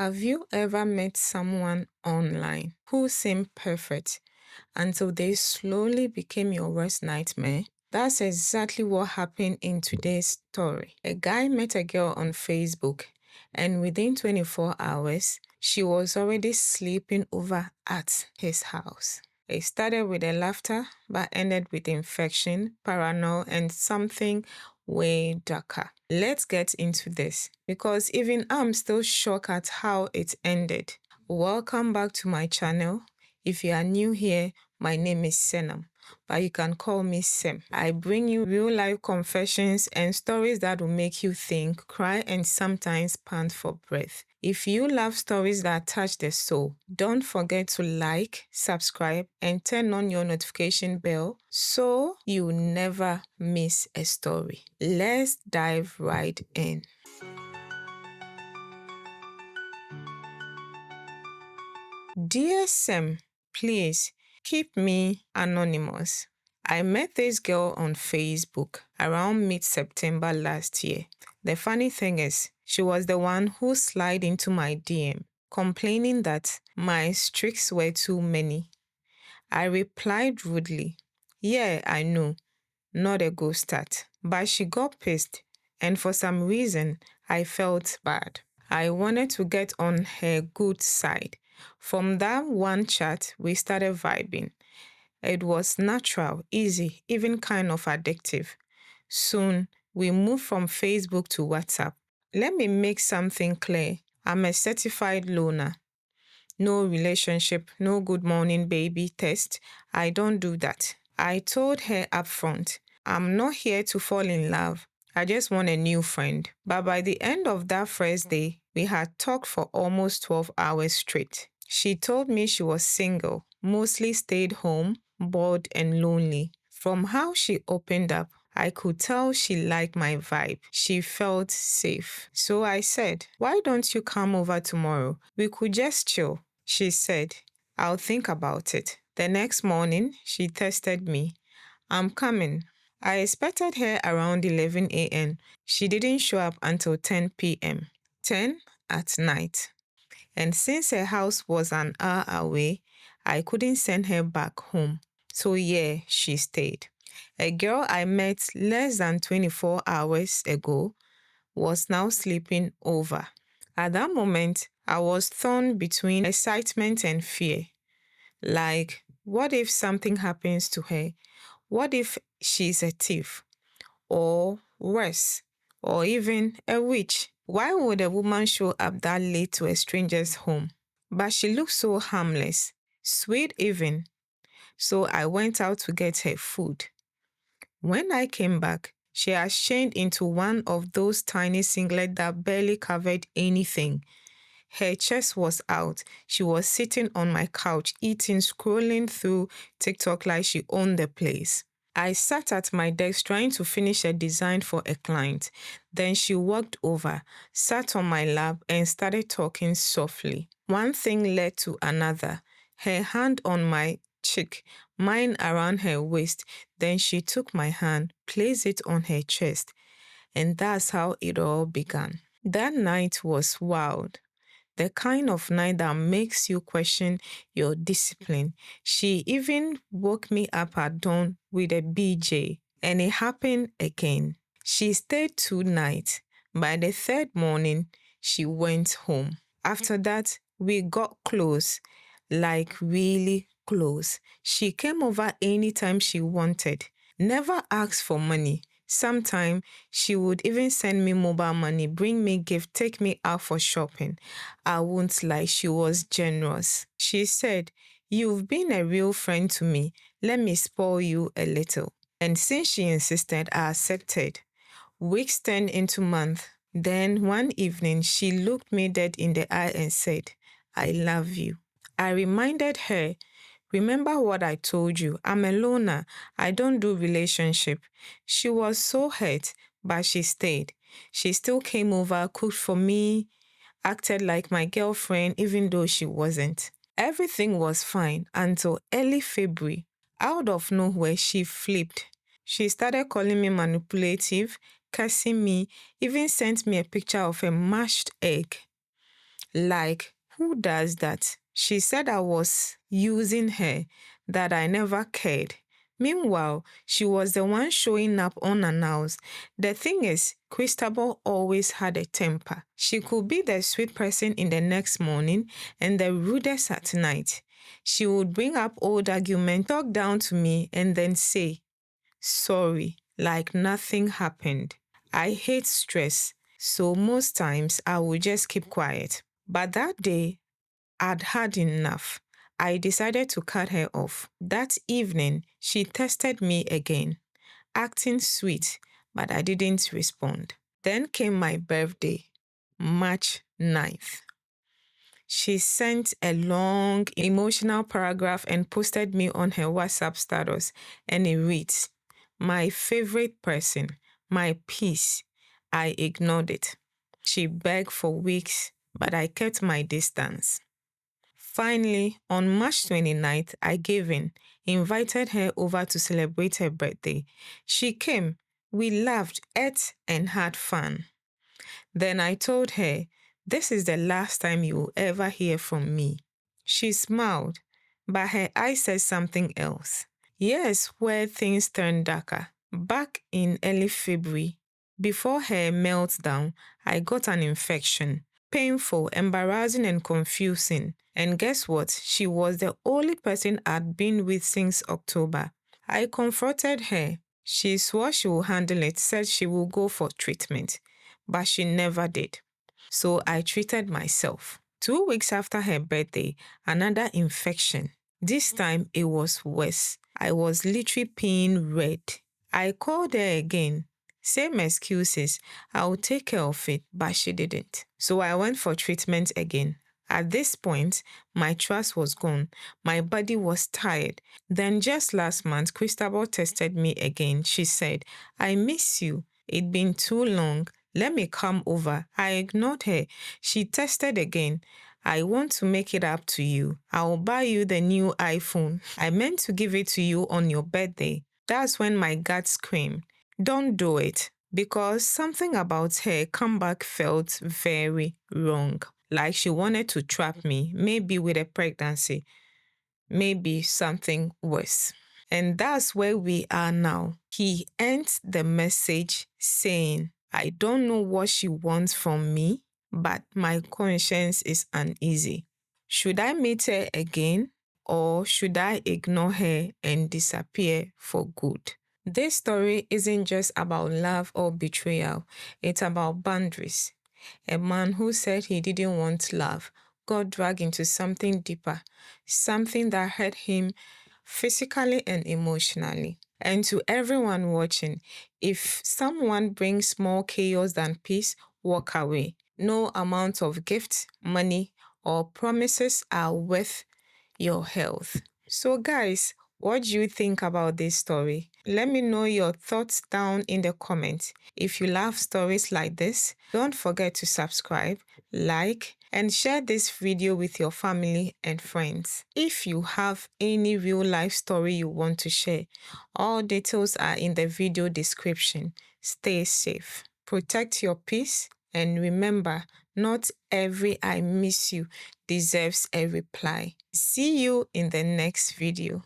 Have you ever met someone online who seemed perfect until they slowly became your worst nightmare? That's exactly what happened in today's story. A guy met a girl on Facebook, and within 24 hours, she was already sleeping over at his house. It started with a laughter, but ended with infection, paranoia, and something way darker. Let's get into this because even I'm still shocked at how it ended. Welcome back to my channel. If you are new here, my name is Senam, but you can call me Sem. I bring you real life confessions and stories that will make you think, cry, and sometimes pant for breath. If you love stories that touch the soul, don't forget to like, subscribe, and turn on your notification bell so you never miss a story. Let's dive right in. Dear Sem, please keep me anonymous. I met this girl on Facebook around mid-September last year. The funny thing is, she was the one who slid into my DM, complaining that my streaks were too many. I replied rudely, "Yeah, I know, not a good start." But she got pissed, and for some reason, I felt bad. I wanted to get on her good side. From that one chat, we started vibing. It was natural, easy, even kind of addictive. Soon, we moved from Facebook to WhatsApp. Let me make something clear. I'm a certified loner. No relationship, no good morning baby test. I don't do that. I told her upfront, I'm not here to fall in love. I just want a new friend. But by the end of that first day, we had talked for almost 12 hours straight. She told me she was single, mostly stayed home, bored and lonely. From how she opened up, I could tell she liked my vibe. She felt safe. So I said, "Why don't you come over tomorrow? We could just chill." She said, "I'll think about it." The next morning, she texted me, "I'm coming." I expected her around 11 a.m. She didn't show up until 10 p.m. 10 at night. And since her house was an hour away, I couldn't send her back home. So yeah, she stayed. A girl I met less than 24 hours ago was now sleeping over. At that moment, I was torn between excitement and fear. Like, what if something happens to her? What if she's a thief? Or worse, or even a witch? Why would a woman show up that late to a stranger's home? But she looked so harmless, sweet even. So I went out to get her food. When I came back, she had changed into one of those tiny singlets that barely covered anything. Her chest was out. She was sitting on my couch, eating, scrolling through TikTok like she owned the place. I sat at my desk trying to finish a design for a client. Then she walked over, sat on my lap, and started talking softly. One thing led to another. Her hand on my cheek, mine around her waist. Then she took my hand, placed it on her chest, and that's how it all began. That night was wild. The kind of night that makes you question your discipline. She even woke me up at dawn with a BJ, and it happened again. She stayed 2 nights. By the third morning, she went home. After that, we got close, like really close. She came over anytime she wanted, never asked for money. Sometimes she would even send me mobile money, bring me gift, take me out for shopping. I won't lie, she was generous. She said, "You've been a real friend to me. Let me spoil you a little." And since she insisted, I accepted. Weeks turned into months. Then one evening, she looked me dead in the eye and said, "I love you." I reminded her, "Remember what I told you? I'm a loner. I don't do relationship." She was so hurt, but she stayed. She still came over, cooked for me, acted like my girlfriend, even though she wasn't. Everything was fine until early February. Out of nowhere, she flipped. She started calling me manipulative, cursing me, even sent me a picture of a mashed egg. Like, who does that? She said I was using her, that I never cared. Meanwhile, she was the one showing up unannounced. The thing is, Christabel always had a temper. She could be the sweet person in the next morning and the rudest at night. She would bring up old arguments, talk down to me, and then say, sorry, like nothing happened. I hate stress, so most times I would just keep quiet. But that day, I'd had enough. I decided to cut her off. That evening, she tested me again, acting sweet, but I didn't respond. Then came my birthday, March 9th. She sent a long, emotional paragraph and posted me on her WhatsApp status, and it reads, my favorite person, my peace. I ignored it. She begged for weeks, but I kept my distance. Finally, on March 29th, I gave in, invited her over to celebrate her birthday. She came. We laughed, ate, and had fun. Then I told her, this is the last time you will ever hear from me. She smiled, but her eyes said something else. Here's where things turned darker. Back in early February, before her meltdown, I got an infection. Painful, embarrassing, and confusing. And guess what? She was the only person I'd been with since October. I confronted her. She swore she would handle it, said she would go for treatment, but she never did. So I treated myself. 2 weeks after her birthday, another infection. This time it was worse. I was literally peeing red. I called her again. Same excuses. I'll take care of it, but she didn't. So I went for treatment again. At this point, my trust was gone. My body was tired. Then just last month, Christabel texted me again. She said, I miss you. It'd been too long. Let me come over. I ignored her. She texted again. I want to make it up to you. I'll buy you the new iPhone. I meant to give it to you on your birthday. That's when my gut screamed, don't do it. Because something about her comeback felt very wrong. Like she wanted to trap me, maybe with a pregnancy, maybe something worse. And that's where we are now. He ends the message saying, I don't know what she wants from me, but my conscience is uneasy. Should I meet her again, or should I ignore her and disappear for good? This story isn't just about love or betrayal, it's about boundaries. A man who said he didn't want love got dragged into something deeper, something that hurt him physically and emotionally. And to everyone watching, if someone brings more chaos than peace, walk away. No amount of gifts, money, or promises are worth your health. So, guys, what do you think about this story? Let me know your thoughts down in the comments. If you love stories like this, don't forget to subscribe, like, and share this video with your family and friends. If you have any real life story you want to share, all details are in the video description. Stay safe, protect your peace, and remember, not every I miss you deserves a reply. See you in the next video.